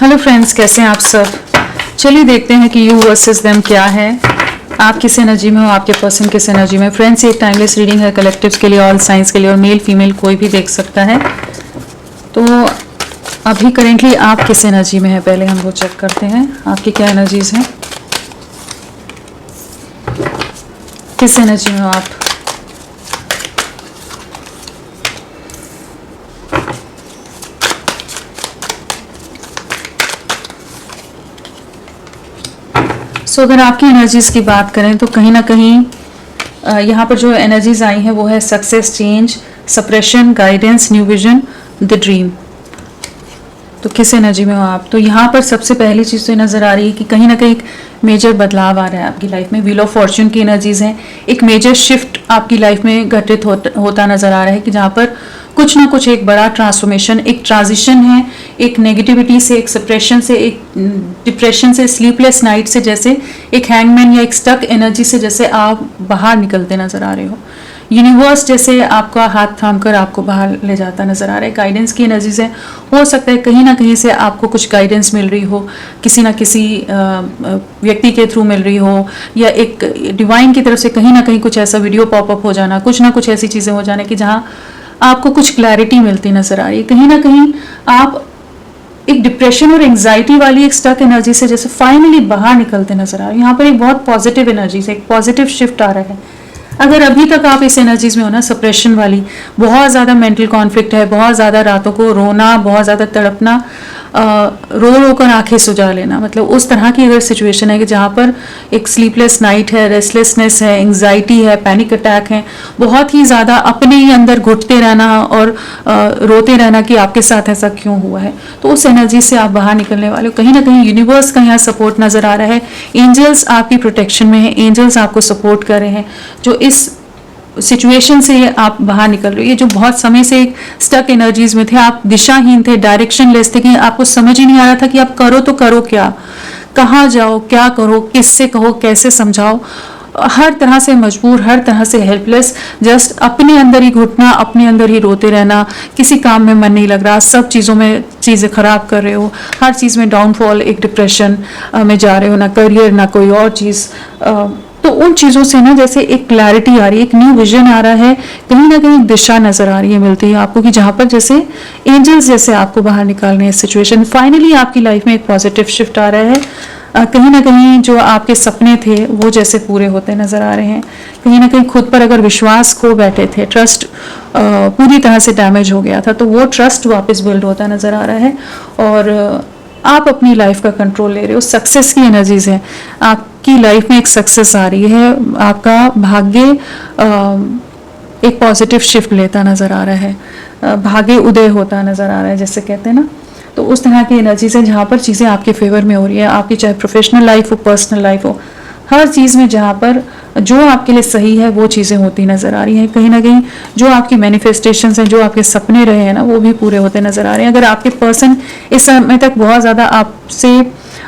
Hello friends, कैसे हैं आप सब। चलिए देखते हैं कि यू वर्सेस देम क्या है। आप किस एनर्जी में हो, आपके पर्सन किस एनर्जी में। फ्रेंड्स, ये एक टाइमलेस रीडिंग है, कलेक्टिव्स के लिए, ऑल साइंस के लिए, और मेल फीमेल कोई भी देख सकता है। तो अभी करेंटली आप किस एनर्जी में है, पहले हम वो चेक करते हैं आपकी क्या एनर्जीज हैं। किस एनर्जी में हो आप। अगर आपकी एनर्जीज की बात करें तो कहीं ना कहीं यहाँ पर जो एनर्जीज आई हैं वो है success, change, suppression, guidance, new vision, the dream. तो किस एनर्जी में हो आप। तो यहाँ पर सबसे पहली चीज़ तो नज़र आ रही है कि कहीं ना कहीं एक मेजर बदलाव आ रहा है आपकी लाइफ में। व्हील ऑफ फॉर्च्यून की एनर्जीज हैं। एक मेजर शिफ्ट आपकी लाइफ में घटित होता नज़र आ रहा है कि जहाँ पर कुछ ना कुछ एक बड़ा ट्रांसफॉर्मेशन, एक ट्रांजिशन है, एक नेगेटिविटी से, एक सप्रेशन से, एक डिप्रेशन से, स्लीपलेस नाइट से, जैसे एक हैंगमैन या एक स्टक एनर्जी से जैसे आप बाहर निकलते नजर आ रहे हो। यूनिवर्स जैसे आपका हाथ थाम कर आपको बाहर ले जाता नजर आ रहा है। गाइडेंस की एनर्जी से हो सकता है कहीं ना कहीं से आपको कुछ गाइडेंस मिल रही हो, किसी ना किसी व्यक्ति के थ्रू मिल रही हो, या एक डिवाइन की तरफ से कहीं ना कहीं कुछ ऐसा वीडियो पॉपअप हो जाना, कुछ ना कुछ ऐसी चीज़ें हो जाना कि जहाँ आपको कुछ क्लैरिटी मिलती नजर आ रही है। कहीं ना कहीं आप एक डिप्रेशन और एंजाइटी वाली एक स्टक एनर्जी से जैसे फाइनली बाहर निकलते नजर आ रहे हैं। यहाँ पर एक बहुत पॉजिटिव एनर्जी से एक पॉजिटिव शिफ्ट आ रहा है। अगर अभी तक आप इस एनर्जीज में हो ना, सप्रेशन वाली, बहुत ज़्यादा मेंटल कॉन्फ्लिक्ट है, बहुत ज़्यादा रातों को रोना, बहुत ज़्यादा तड़पना, रो रो कर आंखें सुजा लेना, मतलब उस तरह की अगर सिचुएशन है कि जहाँ पर एक स्लीपलेस नाइट है, रेस्टलेसनेस है, एंग्जाइटी है, पैनिक अटैक है, बहुत ही ज़्यादा अपने ही अंदर घुटते रहना और रोते रहना कि आपके साथ ऐसा क्यों हुआ है, तो उस एनर्जी से आप बाहर निकलने वाले हो। कहीं ना कहीं यूनिवर्स का यहाँ सपोर्ट नज़र आ रहा है। एंजल्स आपकी प्रोटेक्शन में है, एंजल्स आपको सपोर्ट कर रहे हैं। जो इस सिचुएशन से आप बाहर निकल रहे हो, ये जो बहुत समय से एक स्टक एनर्जीज में थे, आप दिशाहीन थे, डायरेक्शनलेस थे, कि आपको समझ ही नहीं आ रहा था कि आप करो तो करो क्या, कहाँ जाओ, क्या करो, किससे कहो, कैसे समझाओ, हर तरह से मजबूर, हर तरह से हेल्पलेस, जस्ट अपने अंदर ही घुटना, अपने अंदर ही रोते रहना, किसी काम में मन नहीं लग रहा, सब चीज़ों में चीज़ें खराब कर रहे हो, हर चीज़ में डाउनफॉल, एक डिप्रेशन में जा रहे हो, ना करियर ना कोई और चीज़। तो उन चीज़ों से ना जैसे एक क्लैरिटी आ रही है, एक न्यू विजन आ रहा है, कहीं ना कहीं दिशा नज़र आ रही है, मिलती है आपको, कि जहाँ पर जैसे एंजल्स जैसे आपको बाहर निकाल रहे हैं सिचुएशन। फाइनली आपकी लाइफ में एक पॉजिटिव शिफ्ट आ रहा है। कहीं ना कहीं जो आपके सपने थे वो जैसे पूरे होते नज़र आ रहे हैं। कहीं ना कहीं खुद पर अगर विश्वास खो बैठे थे, ट्रस्ट पूरी तरह से डैमेज हो गया था, तो वो ट्रस्ट वापस बिल्ड होता नज़र आ रहा है और आप अपनी लाइफ का कंट्रोल ले रहे हो। सक्सेस की एनर्जीज है, आपकी लाइफ में एक सक्सेस आ रही है, आपका भाग्य एक पॉजिटिव शिफ्ट लेता नज़र आ रहा है, भाग्य उदय होता नज़र आ रहा है, जैसे कहते हैं ना। तो उस तरह की एनर्जीज है जहाँ पर चीज़ें आपके फेवर में हो रही है। आपकी चाहे प्रोफेशनल लाइफ हो, पर्सनल लाइफ हो, हर चीज़ में जहाँ पर जो आपके लिए सही है वो चीज़ें होती नज़र आ रही हैं। कहीं ना कहीं जो आपकी मैनिफेस्टेशंस हैं, जो आपके सपने रहे हैं ना, वो भी पूरे होते नज़र आ रहे हैं। अगर आपके पर्सन इस समय तक बहुत ज़्यादा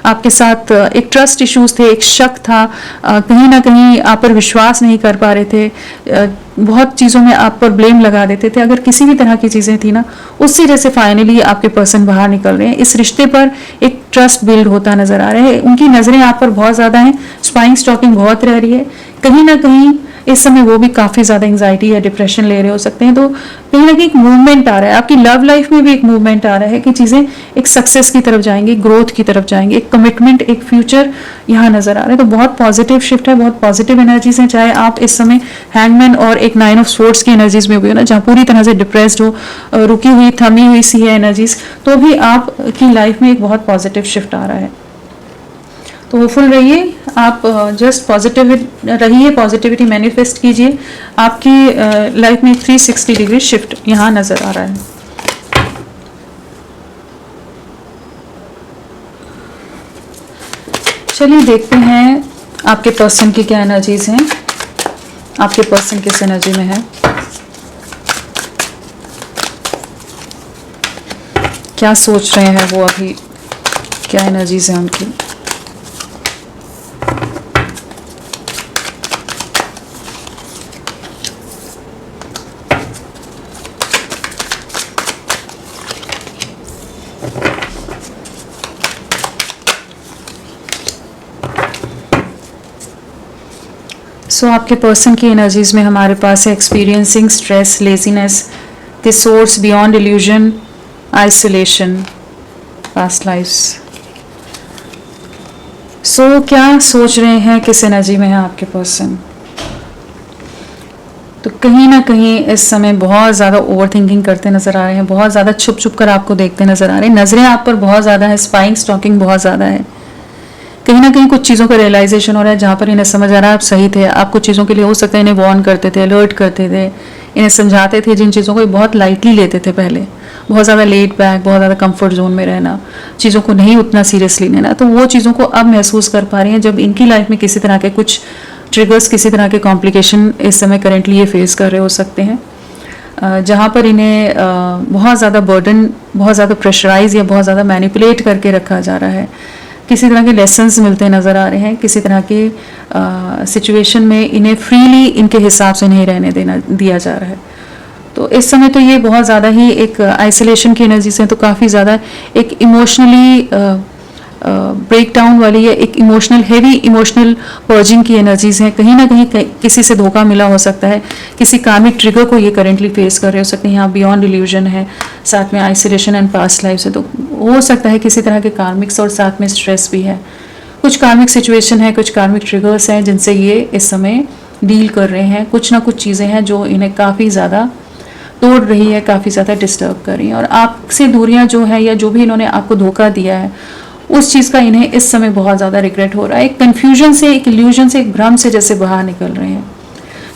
आपके साथ एक ट्रस्ट इश्यूज थे, एक शक था, कहीं ना कहीं आप पर विश्वास नहीं कर पा रहे थे, बहुत चीज़ों में आप पर ब्लेम लगा देते थे, अगर किसी भी तरह की चीज़ें थी ना, उससे जैसे फाइनली आपके पर्सन बाहर निकल रहे हैं। इस रिश्ते पर एक ट्रस्ट बिल्ड होता नज़र आ रहा है। उनकी नज़रें आप पर बहुत ज़्यादा हैं, स्पाइंग स्टॉकिंग बहुत रह रही है। कहीं ना कहीं इस समय वो भी काफ़ी ज़्यादा एंग्जाइटी या डिप्रेशन ले रहे हो सकते हैं। तो कहीं ना कहीं एक मूवमेंट आ रहा है, आपकी लव लाइफ में भी एक मूवमेंट आ रहा है कि चीज़ें एक सक्सेस की तरफ जाएंगी, ग्रोथ की तरफ जाएंगी, एक कमिटमेंट, एक फ्यूचर यहाँ नज़र आ रहा है। तो बहुत पॉजिटिव शिफ्ट है, बहुत पॉजिटिव एनर्जीज हैं। चाहे आप इस समय हैंगमैन और एक 9 ऑफ स्वॉर्ड्स की एनर्जीज में भी हो ना, जहाँ पूरी तरह से डिप्रेस्ड हो, रुकी हुई, थमी हुई सी है एनर्जीज, तो भी आपकी लाइफ में एक बहुत पॉजिटिव शिफ्ट आ रहा है। तो होपफुल रहिए, आप जस्ट पॉजिटिव रहिए, पॉजिटिविटी मैनिफेस्ट कीजिए। आपकी लाइफ में 360 डिग्री शिफ्ट यहाँ नज़र आ रहा है। चलिए देखते हैं आपके पर्सन की क्या एनर्जीज हैं, आपके पर्सन किस एनर्जी में है, क्या सोच रहे हैं वो अभी, क्या एनर्जीज हैं उनकी। सो आपके पर्सन की एनर्जीज में हमारे पास है experiencing stress, laziness, the source beyond illusion, isolation, past lives. So क्या सोच रहे हैं, किस एनर्जी में है आपके पर्सन? तो कहीं ना कहीं इस समय बहुत ज़्यादा ओवर थिंकिंग करते नज़र आ रहे हैं, बहुत ज़्यादा छुप छुप कर आपको देखते नज़र आ रहे हैं, नज़रें आप पर बहुत ज़्यादा है, स्पाइंग स्टॉकिंग बहुत ज़्यादा है। कहीं ना कहीं कुछ चीज़ों का रियलाइजेशन हो रहा है जहाँ पर इन्हें समझ आ रहा है आप सही थे, आप कुछ चीज़ों के लिए हो सकता है इन्हें वार्न करते थे, अलर्ट करते थे, इन्हें समझाते थे, जिन चीज़ों को बहुत लाइटली लेते थे पहले, बहुत ज़्यादा लेट बैक, बहुत ज़्यादा कंफर्ट जोन में रहना, चीज़ों को नहीं उतना सीरियसली लेना, तो वो चीज़ों को अब महसूस कर पा रही हैं जब इनकी लाइफ में किसी तरह के कुछ ट्रिगर्स, किसी तरह के कॉम्प्लिकेशन इस समय करेंटली ये फेस कर रहे हो सकते हैं, जहाँ पर इन्हें बहुत ज़्यादा बर्डन, बहुत ज़्यादा प्रेशराइज या बहुत ज़्यादा मैनिपुलेट करके रखा जा रहा है, किसी तरह के लेसन्स मिलते नज़र आ रहे हैं, किसी तरह के सिचुएशन में इन्हें फ्रीली इनके हिसाब से नहीं रहने दिया जा रहा है। तो इस समय तो ये बहुत ज़्यादा ही एक आइसोलेशन की एनर्जी से, तो काफ़ी ज़्यादा एक इमोशनली ब्रेक डाउन वाली या एक इमोशनल हेवी इमोशनल पर्जिंग की एनर्जीज हैं। कहीं ना कहीं किसी से धोखा मिला हो सकता है, किसी कार्मिक ट्रिगर को ये करेंटली फेस कर रहे हो सकते हैं। यहाँ बियॉन्ड इल्यूजन है, साथ में आइसोलेशन एंड पास्ट लाइफ से, तो हो सकता है किसी तरह के कार्मिक्स और साथ में स्ट्रेस भी है, कुछ कार्मिक सिचुएशन है, कुछ कार्मिक ट्रिगर्स हैं जिनसे ये इस समय डील कर रहे हैं। कुछ ना कुछ चीज़ें हैं जो इन्हें काफ़ी ज़्यादा तोड़ रही है, काफ़ी ज़्यादा डिस्टर्ब कर रही है, और आपसे दूरियां जो है या जो भी इन्होंने आपको धोखा दिया है उस चीज़ का इन्हें इस समय बहुत ज़्यादा रिग्रेट हो रहा है। एक कन्फ्यूजन से, एक इल्यूजन से, एक भ्रम से जैसे बाहर निकल रहे हैं,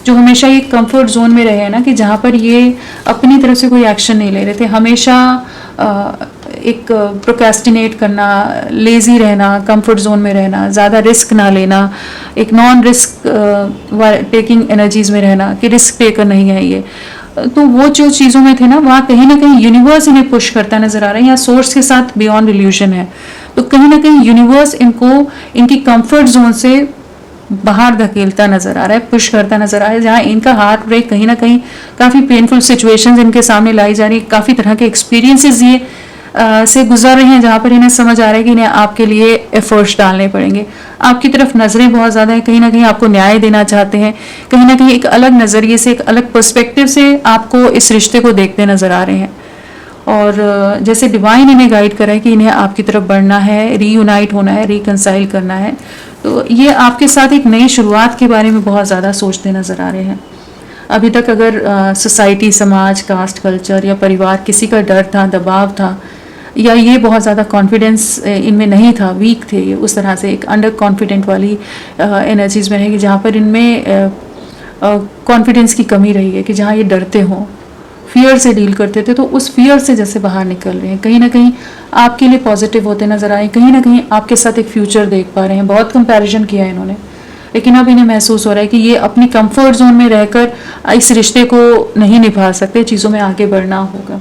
जो हमेशा ये कंफर्ट जोन में रहे हैं ना, कि जहाँ पर ये अपनी तरफ से कोई एक्शन नहीं ले रहे थे, हमेशा एक प्रोक्रेस्टिनेट करना, लेज़ी रहना, कंफर्ट जोन में रहना, ज़्यादा रिस्क ना लेना, एक नॉन रिस्क टेकिंग एनर्जीज में रहना कि रिस्क टेकर नहीं है ये, तो वो जो चीज़ों में थे ना, वहाँ कहीं ना कहीं यूनिवर्स इन्हें पुश करता नजर आ रहा है, या सोर्स के साथ बियॉन्ड इल्यूजन है, तो कहीं ना कहीं यूनिवर्स इनको इनकी कंफर्ट जोन से बाहर धकेलता नजर आ रहा है, पुश करता नजर आ रहा है, जहाँ इनका हार्ट ब्रेक कहीं ना कहीं काफ़ी पेनफुल सिचुएशंस इनके सामने लाई जा रही है, काफ़ी तरह के एक्सपीरियंसेस ये से गुजर रहे हैं, जहाँ पर इन्हें समझ आ रहा है कि इन्हें आपके लिए एफर्ट्स डालने पड़ेंगे, आपकी तरफ नज़रें बहुत ज़्यादा हैं, कहीं ना कहीं आपको न्याय देना चाहते हैं, कहीं ना कहीं एक अलग नज़रिए से, एक अलग पर्सपेक्टिव से आपको इस रिश्ते को देखते नज़र आ रहे हैं, और जैसे डिवाइन इन्हें गाइड करा है कि इन्हें आपकी तरफ बढ़ना है, रीयूनाइट होना है, रिकंसाइल करना है, तो ये आपके साथ एक नई शुरुआत के बारे में बहुत ज़्यादा सोचते नज़र आ रहे हैं। अभी तक अगर सोसाइटी, समाज, कास्ट, कल्चर या परिवार, किसी का डर था, दबाव था, या ये बहुत ज़्यादा कॉन्फिडेंस इनमें नहीं था, वीक थे ये, उस तरह से एक अंडर कॉन्फिडेंट वाली एनर्जीज में रहेगी, जहाँ पर इनमें कॉन्फिडेंस की कमी रही है, कि जहाँ ये डरते हों, फियर से डील करते थे, तो उस फियर से जैसे बाहर निकल रहे हैं, कहीं ना कहीं आपके लिए पॉजिटिव होते नजर आए, कहीं ना कहीं आपके साथ एक फ्यूचर देख पा रहे हैं। बहुत कंपैरिजन किया है इन्होंने, लेकिन अब इन्हें महसूस हो रहा है कि ये अपनी कंफर्ट जोन में रहकर इस रिश्ते को नहीं निभा सकते, चीज़ों में आगे बढ़ना होगा,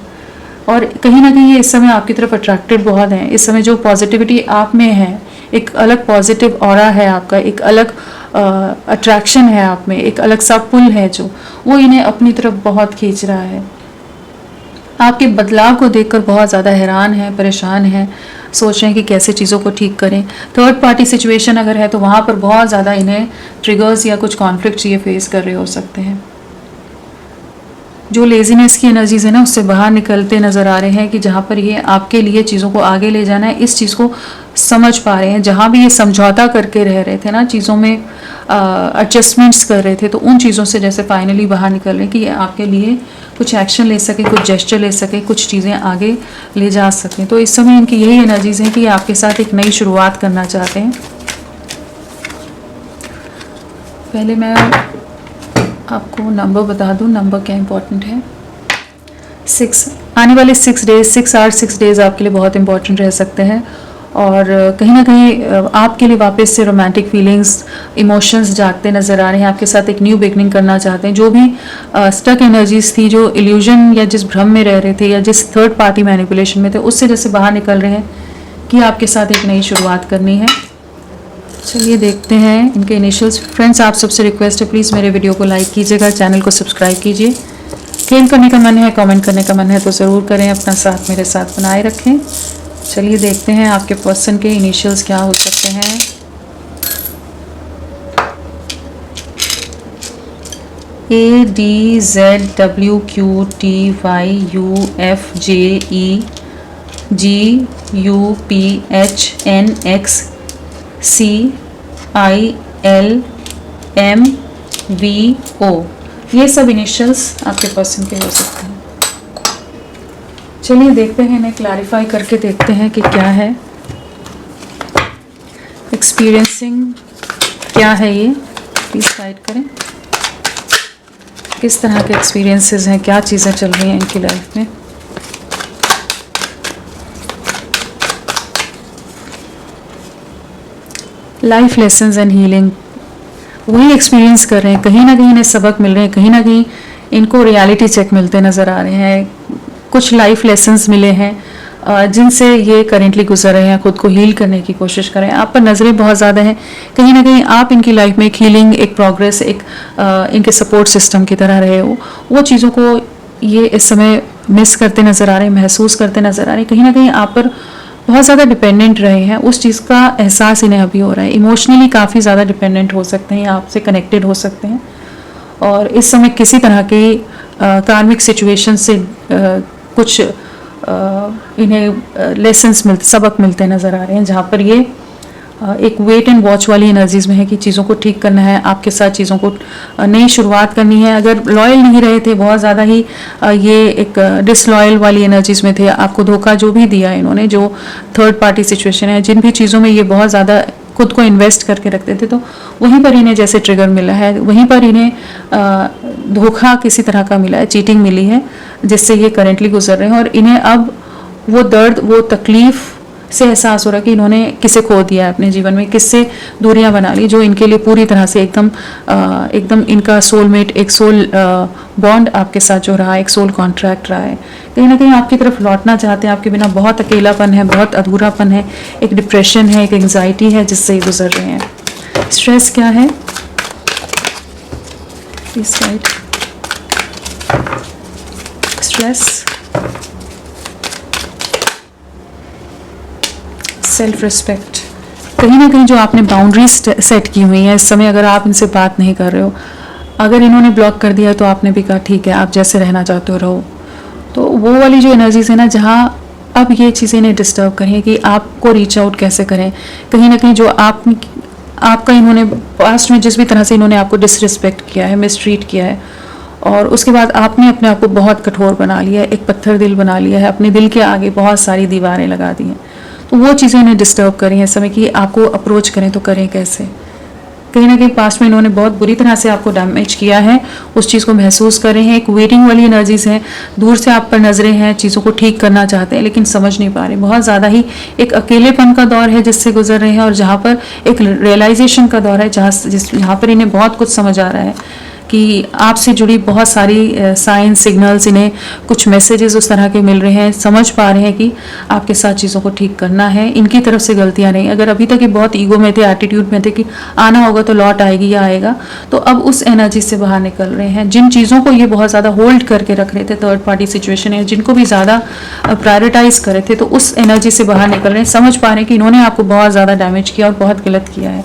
और कहीं ना कहीं ये इस समय आपकी तरफ अट्रैक्टेड बहुत हैं। इस समय जो पॉजिटिविटी आप में है, एक अलग पॉजिटिव ऑरा है आपका, एक अलग अट्रैक्शन है आप में, एक अलग सा पुल है जो वो इन्हें अपनी तरफ बहुत खींच रहा है। आपके बदलाव को देखकर बहुत ज़्यादा हैरान है, परेशान है, सोच रहे हैं कि कैसे चीज़ों को ठीक करें। थर्ड पार्टी सिचुएशन अगर है तो वहाँ पर बहुत ज़्यादा इन्हें ट्रिगर्स या कुछ कॉन्फ्लिक्ट्स ये फेस कर रहे हो सकते हैं। जो लेजीनेस की एनर्जीज है ना, उससे बाहर निकलते नज़र आ रहे हैं, कि जहाँ पर ये आपके लिए चीज़ों को आगे ले जाना है, इस चीज़ को समझ पा रहे हैं। जहाँ भी ये समझौता करके रह रहे थे ना, चीज़ों में एडजस्टमेंट्स कर रहे थे, तो उन चीज़ों से जैसे फाइनली बाहर निकल रहे हैं कि ये आपके लिए कुछ एक्शन ले सके, कुछ जेस्चर ले सके, कुछ चीज़ें आगे ले जा सकें। तो इस समय इनकी यही एनर्जीज हैं कि ये आपके साथ एक नई शुरुआत करना चाहते हैं। पहले मैं आपको नंबर बता दूं, नंबर क्या इंपॉर्टेंट है। 6 आने वाले 6 डेज, 6 आवर 6 डेज आपके लिए बहुत इंपॉर्टेंट रह सकते हैं, और कहीं ना कहीं आपके लिए वापस से रोमांटिक फीलिंग्स, इमोशंस जागते नज़र आ रहे हैं, आपके साथ एक न्यू बिगनिंग करना चाहते हैं। जो भी स्टक एनर्जीज थी, जो इल्यूजन या जिस भ्रम में रह रहे थे या जिस थर्ड पार्टी मैनिपुलेशन में थे, उससे जैसे बाहर निकल रहे हैं कि आपके साथ एक नई शुरुआत करनी है। चलिए देखते हैं इनके इनिशियल्स। फ्रेंड्स, आप सबसे रिक्वेस्ट है, प्लीज़ मेरे वीडियो को लाइक कीजिएगा, चैनल को सब्सक्राइब कीजिए। क्लेम करने का मन है, कमेंट करने का मन है तो ज़रूर करें, अपना साथ मेरे साथ बनाए रखें। चलिए देखते हैं आपके पर्सन के इनिशियल्स क्या हो सकते हैं। ADZWQTYUFJEGUPHNXCILMVO, ये सब इनिशियल्स आपके पर्सन के हो सकते हैं। चलिए देखते हैं, इन्हें क्लैरिफाई करके देखते हैं कि क्या है एक्सपीरियंसिंग, क्या है ये, प्लीज़ गाइड करें। किस तरह के एक्सपीरियंसेस हैं, क्या चीज़ें चल रही हैं इनकी लाइफ में। लाइफ लेसन्स एंड हीलिंग, वही एक्सपीरियंस कर रहे हैं, कहीं ना कहीं इन्हें सबक मिल रहे हैं, कहीं ना कहीं इनको रियलिटी चेक मिलते नज़र आ रहे हैं, कुछ लाइफ लेसन्स मिले हैं जिनसे ये करेंटली गुजर रहे हैं, खुद को हील करने की कोशिश कर रहे हैं। आप पर नज़रें बहुत ज़्यादा हैं, कहीं ना कहीं आप इनकी लाइफ में एक हीलिंग, एक प्रोग्रेस, एक इनके सपोर्ट सिस्टम की तरह रहे हो। वो चीज़ों को ये इस समय मिस करते नज़र आ रहे हैं, महसूस करते नज़र आ रहे हैं, कहीं ना कहीं आप पर बहुत ज़्यादा डिपेंडेंट रहे हैं, उस चीज़ का एहसास इन्हें अभी हो रहा है। इमोशनली काफ़ी ज़्यादा डिपेंडेंट हो सकते हैं, आपसे कनेक्टेड हो सकते हैं, और इस समय किसी तरह की कार्मिक सिचुएशन से कुछ इन्हें लेसन्स मिलते, सबक मिलते नज़र आ रहे हैं, जहाँ पर ये एक वेट एंड वॉच वाली एनर्जीज में है कि चीज़ों को ठीक करना है, आपके साथ चीज़ों को नई शुरुआत करनी है। अगर लॉयल नहीं रहे थे, बहुत ज़्यादा ही ये एक डिसलॉयल वाली एनर्जीज में थे, आपको धोखा जो भी दिया इन्होंने, जो थर्ड पार्टी सिचुएशन है, जिन भी चीज़ों में ये बहुत ज़्यादा खुद को इन्वेस्ट करके रखते थे, तो वहीं पर इन्हें जैसे ट्रिगर मिला है, वहीं पर इन्हें धोखा किसी तरह का मिला है, चीटिंग मिली है, जिससे ये करेंटली गुजर रहे हैं। और इन्हें अब वो दर्द, वो तकलीफ से एहसास हो रहा है कि इन्होंने किसे खो दिया है अपने जीवन में, किससे दूरियां बना ली, जो इनके लिए पूरी तरह से एकदम इनका सोलमेट, एक सोल बॉन्ड आपके साथ जो रहा है, एक सोल कॉन्ट्रैक्ट रहा है। कहीं ना कहीं आपकी तरफ लौटना चाहते हैं, आपके बिना बहुत अकेलापन है, बहुत अधूरापन है, एक डिप्रेशन है, एक एंग्जाइटी है जिससे ये गुजर रहे हैं। स्ट्रेस क्या है इस साइड? स्ट्रेस, सेल्फ रिस्पेक्ट, कहीं ना कहीं जो आपने बाउंड्रीज सेट की हुई हैं, इस समय अगर आप इनसे बात नहीं कर रहे हो, अगर इन्होंने ब्लॉक कर दिया तो आपने भी कहा ठीक है, आप जैसे रहना चाहते हो रहो, तो वो वाली जो एनर्जीज है ना, जहाँ अब ये चीज़ें इन्हें डिस्टर्ब करें कि आपको रीच आउट कैसे करें। कहीं ना कहीं जो आपका इन्होंने पास्ट में जिस भी तरह से इन्होंने आपको डिसरिस्पेक्ट किया है, मिसट्रीट किया है, और उसके बाद आपने अपने आप को बहुत कठोर बना लिया है, एक पत्थर दिल बना लिया है, अपने दिल के आगे बहुत सारी दीवारें लगा दी हैं, तो वो चीज़ें इन्हें डिस्टर्ब करें इस समय कि आपको अप्रोच करें तो करें कैसे। कहीं ना कहीं पास्ट में इन्होंने बहुत बुरी तरह से आपको डैमेज किया है, उस चीज़ को महसूस कर रहे हैं। एक वेटिंग वाली एनर्जीज हैं, दूर से आप पर नजरें हैं, चीज़ों को ठीक करना चाहते हैं लेकिन समझ नहीं पा रहे, बहुत ज़्यादा ही एक अकेलेपन का दौर है जिससे गुजर रहे हैं, और जहाँ पर एक रियलाइजेशन का दौर है, जहाँ पर इन्हें बहुत कुछ समझ आ रहा है कि आपसे जुड़ी बहुत सारी साइन सिग्नल्स, इन्हें कुछ मैसेजेस उस तरह के मिल रहे हैं, समझ पा रहे हैं कि आपके साथ चीज़ों को ठीक करना है, इनकी तरफ से गलतियां नहीं। अगर अभी तक ये बहुत ईगो में थे, एटीट्यूड में थे कि आना होगा तो लौट आएगी या आएगा, तो अब उस एनर्जी से बाहर निकल रहे हैं। जिन चीज़ों को ये बहुत ज़्यादा होल्ड करके रख रहे थे, थर्ड पार्टी सिचुएशन है, जिनको भी ज़्यादा प्रायोरिटाइज कर रहे थे, तो उस एनर्जी से बाहर निकल रहे हैं, समझ पा रहे हैं कि इन्होंने आपको बहुत ज़्यादा डैमेज किया और बहुत गलत किया है।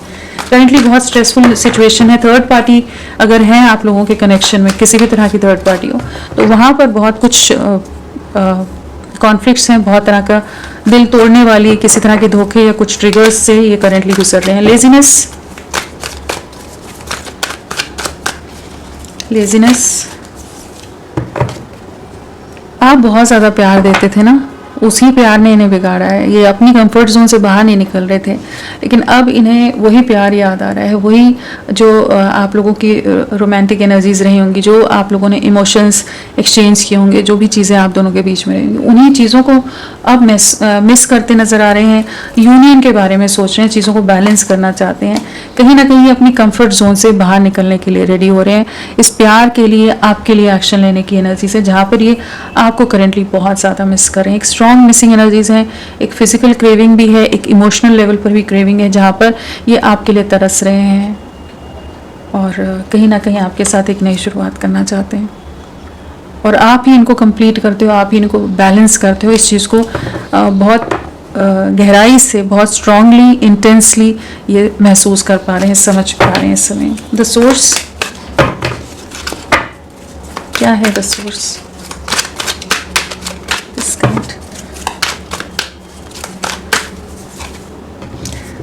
करेंटली बहुत स्ट्रेसफुल सिचुएशन है। थर्ड पार्टी अगर है आप लोगों के कनेक्शन में, किसी भी तरह की थर्ड पार्टी हो, तो वहाँ पर बहुत कुछ कॉन्फ्लिक्ट्स हैं, बहुत तरह का दिल तोड़ने वाली किसी तरह के धोखे या कुछ ट्रिगर्स से ये करेंटली गुजर रहे हैं। लेजीनेस, आप बहुत ज़्यादा प्यार देते थे ना, उसी प्यार ने इन्हें बिगाड़ा है। ये अपनी कंफर्ट जोन से बाहर नहीं निकल रहे थे, लेकिन अब इन्हें वही प्यार याद आ रहा है, वही जो आप लोगों की रोमांटिक एनर्जीज रही होंगी, जो आप लोगों ने इमोशंस एक्सचेंज किए होंगे, जो भी चीज़ें आप दोनों के बीच में रहेंगी, उन्हीं चीज़ों को अब मिस करते नज़र आ रहे हैं। यूनियन के बारे में सोच रहे हैं, चीज़ों को बैलेंस करना चाहते हैं, कहीं ना कहीं अपनी कंफर्ट जोन से बाहर निकलने के लिए रेडी हो रहे हैं, इस प्यार के लिए, आपके लिए एक्शन लेने की एनर्जी से, जहाँ पर ये आपको करेंटली बहुत ज़्यादा मिस कर रहे हैं। एक स्ट्रॉन्ग मिसिंग एनर्जीज हैं, एक फिजिकल क्रेविंग भी है, एक इमोशनल लेवल पर भी क्रेविंग है, जहाँ पर ये आपके लिए तरस रहे हैं और कहीं ना कहीं आपके साथ एक नई शुरुआत करना चाहते हैं, और आप ही इनको कंप्लीट करते हो, आप ही इनको बैलेंस करते हो। इस चीज़ को बहुत गहराई से, बहुत स्ट्रांगली, इंटेंसली ये महसूस कर पा रहे हैं, समझ पा रहे हैं इस समय। द सोर्स, क्या है द सोर्स? डिस्कनेक्ट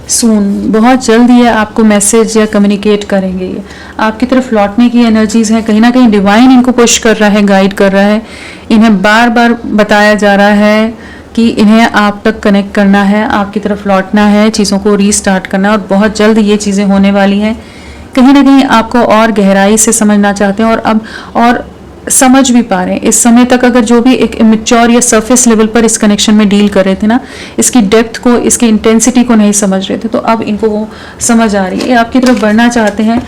सून, बहुत जल्द ये आपको मैसेज या कम्युनिकेट करेंगे। ये आपकी तरफ लौटने की एनर्जीज हैं, कहीं ना कहीं डिवाइन इनको पुश कर रहा है, गाइड कर रहा है। इन्हें बार बार बताया जा रहा है कि इन्हें आप तक कनेक्ट करना है, आपकी तरफ लौटना है, चीज़ों को रीस्टार्ट करना है, और बहुत जल्द ये चीज़ें होने वाली हैं। कहीं ना कहीं आपको और गहराई से समझना चाहते हैं, और अब और समझ भी पा रहे हैं। इस समय तक अगर जो भी एक इमेच्योर या सरफेस लेवल पर इस कनेक्शन में डील कर रहे थे ना, इसकी डेप्थ को, इसकी इंटेंसिटी को नहीं समझ रहे थे, तो अब इनको वो समझ आ रही है। ये आपकी तरफ बढ़ना चाहते हैं,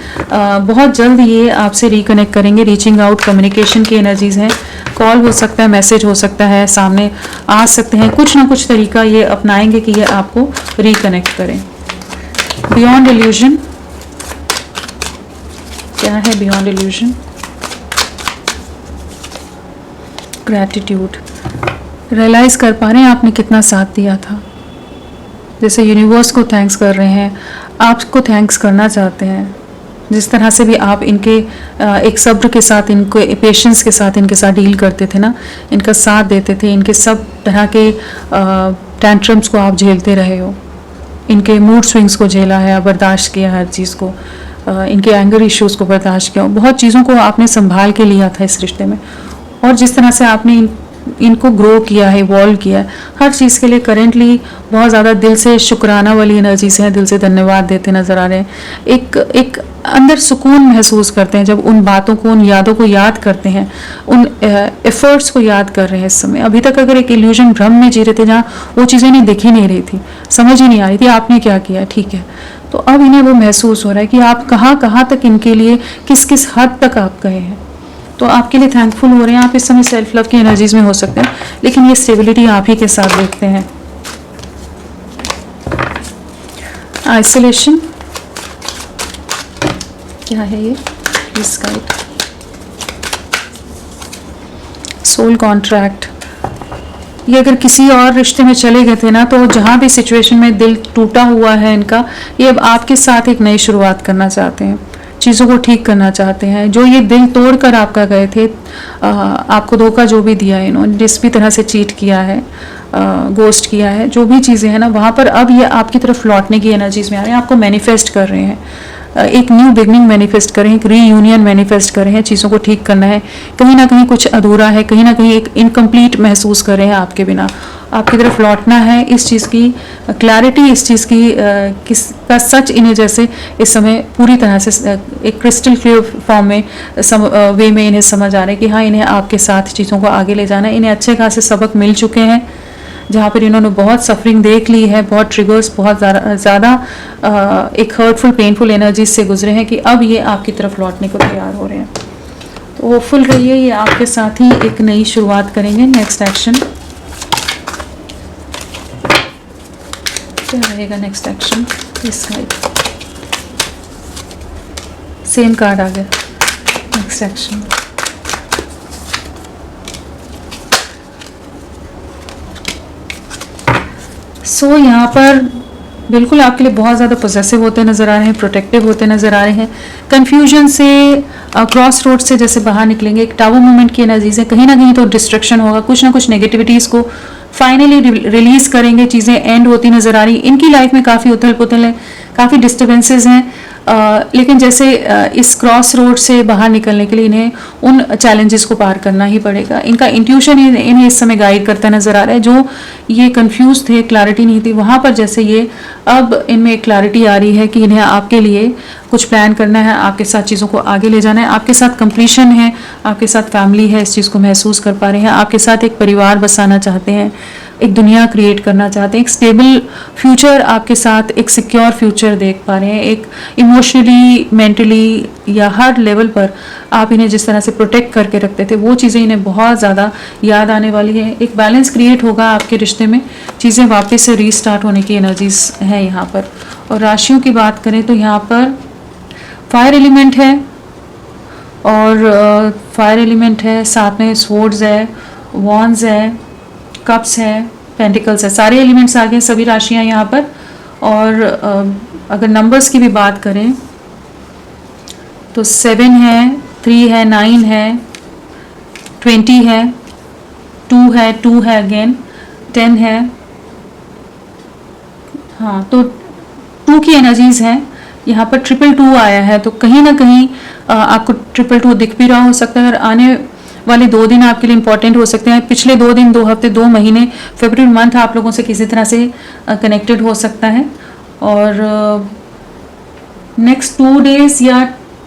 बहुत जल्द ये आपसे रिकनेक्ट करेंगे। रीचिंग आउट, कम्युनिकेशन की एनर्जीज हैं। कॉल हो सकता है, मैसेज हो सकता है, सामने आ सकते हैं, कुछ ना कुछ तरीका ये अपनाएंगे कि ये आपको रिकनेक्ट करें। बियॉन्ड इल्यूजन, क्या है बियॉन्ड इल्यूजन? ग्रैटिट्यूड, रियलाइज कर पा रहे हैं आपने कितना साथ दिया था। जैसे यूनिवर्स को थैंक्स कर रहे हैं, आपको थैंक्स करना चाहते हैं। जिस तरह से भी आप इनके एक सब्र के साथ, इनको पेशेंस के साथ इनके साथ डील करते थे ना, इनका साथ देते थे, इनके सब तरह के टैंट्रम्स को आप झेलते रहे हो, इनके मूड स्विंग्स को झेला है, बर्दाश्त किया हर चीज़ को, इनके एंगर इश्यूज़ को बर्दाश्त किया, बहुत चीज़ों को आपने संभाल के लिया था इस रिश्ते में। और जिस तरह से आपने इनको ग्रो किया है, इवॉल्व किया है, हर चीज़ के लिए करेंटली बहुत ज़्यादा दिल से शुक्राना वाली एनर्जी से हैं, दिल से धन्यवाद देते नज़र आ रहे हैं। एक अंदर सुकून महसूस करते हैं जब उन बातों को, उन यादों को याद करते हैं, उन एफर्ट्स को याद कर रहे हैं इस समय। अभी तक अगर एक इल्यूजन भ्रम में जी रहे थे जहाँ वो चीज़ें नहीं दिख ही नहीं रही थी, समझ ही नहीं आ रही थी आपने क्या किया, ठीक है, तो अब इन्हें वो महसूस हो रहा है कि आप कहाँ कहाँ तक इनके लिए, किस किस हद तक आप गए हैं। तो आपके लिए थैंकफुल हो रहे हैं। आप इस समय सेल्फ लव की एनर्जीज में हो सकते हैं, लेकिन ये स्टेबिलिटी आप ही के साथ देखते हैं। आइसोलेशन, क्या है ये? Please guide. सोल कॉन्ट्रैक्ट, ये अगर किसी और रिश्ते में चले गए थे ना, तो जहाँ भी सिचुएशन में दिल टूटा हुआ है इनका, ये अब आपके साथ एक नई शुरुआत करना चाहते हैं, चीज़ों को ठीक करना चाहते हैं। जो ये दिल तोड़कर आपका गए थे, आपको धोखा जो भी दिया है इन्होंने, जिस भी तरह से चीट किया है, गोस्ट किया है, जो भी चीज़ें हैं ना, वहाँ पर अब ये आपकी तरफ लौटने की एनर्जीज में आ रहे हैं, आपको मैनिफेस्ट कर रहे हैं, एक न्यू बिगनिंग मैनिफेस्ट करें, एक रीयूनियन मैनिफेस्ट कर रहे हैं। चीज़ों को ठीक करना है, कहीं ना कहीं कुछ अधूरा है, कहीं ना कहीं एक इनकम्प्लीट महसूस कर रहे हैं आपके बिना, आपकी तरफ लौटना है। इस चीज़ की क्लैरिटी, इस चीज़ की किसका सच इन्हें जैसे इस समय पूरी तरह से एक क्रिस्टल क्लियर फॉर्म में वे में इन्हें समझ आ रहा है कि हाँ, इन्हें आपके साथ चीज़ों को आगे ले जाना है। इन्हें अच्छे खासे सबक मिल चुके हैं, जहाँ पर इन्होंने बहुत सफरिंग देख ली है, बहुत ट्रिगर्स, बहुत ज़्यादा एक हर्टफुल, पेनफुल एनर्जी से गुजरे हैं, कि अब ये आपकी तरफ लौटने को तैयार हो रहे हैं। तो होपफुल रहिए, ये आपके साथ ही एक नई शुरुआत करेंगे। नेक्स्ट एक्शन क्या रहेगा? नेक्स्ट एक्शन इस साइड, सेम कार्ड आ गया। नेक्स्ट एक्शन, सो यहाँ पर बिल्कुल आपके लिए बहुत ज़्यादा पोजेसिव होते नज़र आ रहे हैं, प्रोटेक्टिव होते नज़र आ रहे हैं। कन्फ्यूजन से, क्रॉस रोड से जैसे बाहर निकलेंगे। एक टावर मूवमेंट की एनर्जीज है, कहीं ना कहीं तो डिस्ट्रक्शन होगा, कुछ ना कुछ नेगेटिविटीज़ को फाइनली रिलीज करेंगे, चीज़ें एंड होती नज़र आ रही। इनकी लाइफ में काफ़ी उथल पुथल है, काफ़ी डिस्टर्बेंसेस हैं, लेकिन जैसे इस क्रॉस रोड से बाहर निकलने के लिए इन्हें उन चैलेंजेस को पार करना ही पड़ेगा। इनका इंट्यूशन इन्हें इस समय गाइड करता नज़र आ रहा है। जो ये कंफ्यूज थे, क्लैरिटी नहीं थी, वहाँ पर जैसे ये अब इनमें क्लैरिटी आ रही है कि इन्हें आपके लिए कुछ प्लान करना है, आपके साथ चीज़ों को आगे ले जाना है, आपके साथ कंप्लीशन है, आपके साथ फैमिली है, इस चीज़ को महसूस कर पा रहे हैं, आपके साथ एक परिवार बसाना चाहते हैं, एक दुनिया क्रिएट करना चाहते हैं, एक स्टेबल फ्यूचर आपके साथ, एक सिक्योर फ्यूचर देख पा रहे हैं। एक इमोशनली, मेंटली या हर लेवल पर आप इन्हें जिस तरह से प्रोटेक्ट करके रखते थे, वो चीज़ें इन्हें बहुत ज़्यादा याद आने वाली है। एक बैलेंस क्रिएट होगा आपके रिश्ते में, चीज़ें वापस से रीस्टार्ट होने की एनर्जीज हैं यहाँ पर। और राशियों की बात करें तो यहाँ पर फायर एलिमेंट है, और फायर एलिमेंट है, साथ में स्वॉर्ड्स है, वॉन्ड्स है, कप्स है, पेंटिकल्स है, सारे एलिमेंट्स आ गए, सभी राशियां यहाँ पर। और अगर नंबर्स की भी बात करें तो 7 है, 3 है, 9 है, 20 है, 2 है, 2 है अगेन, 10 है, हाँ तो 2 की एनर्जीज हैं। यहाँ पर 222 आया है, तो कहीं ना कहीं आपको 222 दिख भी रहा हो सकता है, और आने वाले 2 दिन आपके लिए इंपॉर्टेंट हो सकते हैं। पिछले 2 दिन, 2 हफ्ते, 2 महीने, फरवरी मंथ आप लोगों से किसी तरह से कनेक्टेड हो सकता है। और नेक्स्ट 2 डेज या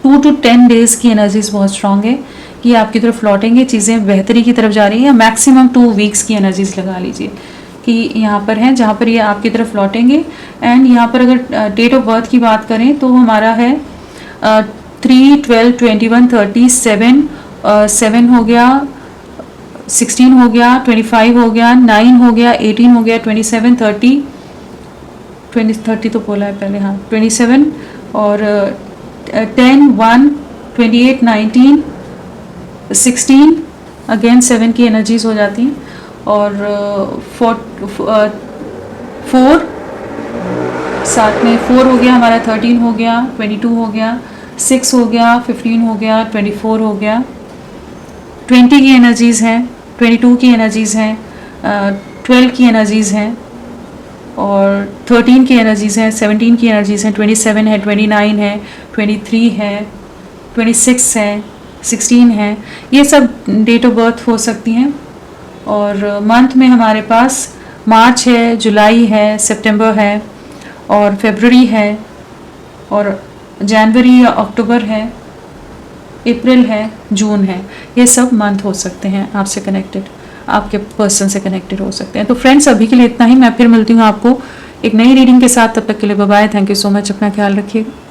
2 to 10 डेज की एनर्जीज बहुत स्ट्रांग है कि आपकी तरफ लौटेंगे, चीज़ें बेहतरी की तरफ जा रही हैं, या मैक्सिमम 2 वीक्स की एनर्जीज लगा लीजिए कि यहाँ पर है जहाँ पर ये आपकी तरफ लौटेंगे। एंड यहाँ पर अगर डेट ऑफ बर्थ की बात करें तो हमारा है 3, 12, 21, 30, 7 हो गया, 16 हो गया, 25 हो गया, 9 हो गया, 18 हो गया, 27, 30 तो बोला है पहले, हाँ 27, और 10, 1, 28, 19, 16 अगेन 7 की एनर्जीज हो जाती हैं, और 4 साथ में 4 हो गया हमारा, 13 हो गया, 22 हो गया, 6 हो गया, 15 हो गया, 24 हो गया, 20 की एनर्जीज़ हैं, 22 की एनर्जीज़ हैं, 12 की एनर्जीज़ हैं, और 13 की एनर्जीज़ हैं, 17 की एनर्जीज़ हैं, 27 है, 29 है, 23 है, 26 है, 16 है। ये सब डेट ऑफ बर्थ हो सकती हैं। और मंथ में हमारे पास मार्च है, जुलाई है, सितंबर है, और फरवरी है, और जनवरी या अक्टूबर है, अप्रैल है, जून है। ये सब मंथ हो सकते हैं आपसे कनेक्टेड, आपके पर्सन से कनेक्टेड हो सकते हैं। तो फ्रेंड्स, अभी के लिए इतना ही। मैं फिर मिलती हूँ आपको एक नई रीडिंग के साथ। तब तक के लिए bye bye. Thank you so much. अपना ख्याल रखिएगा।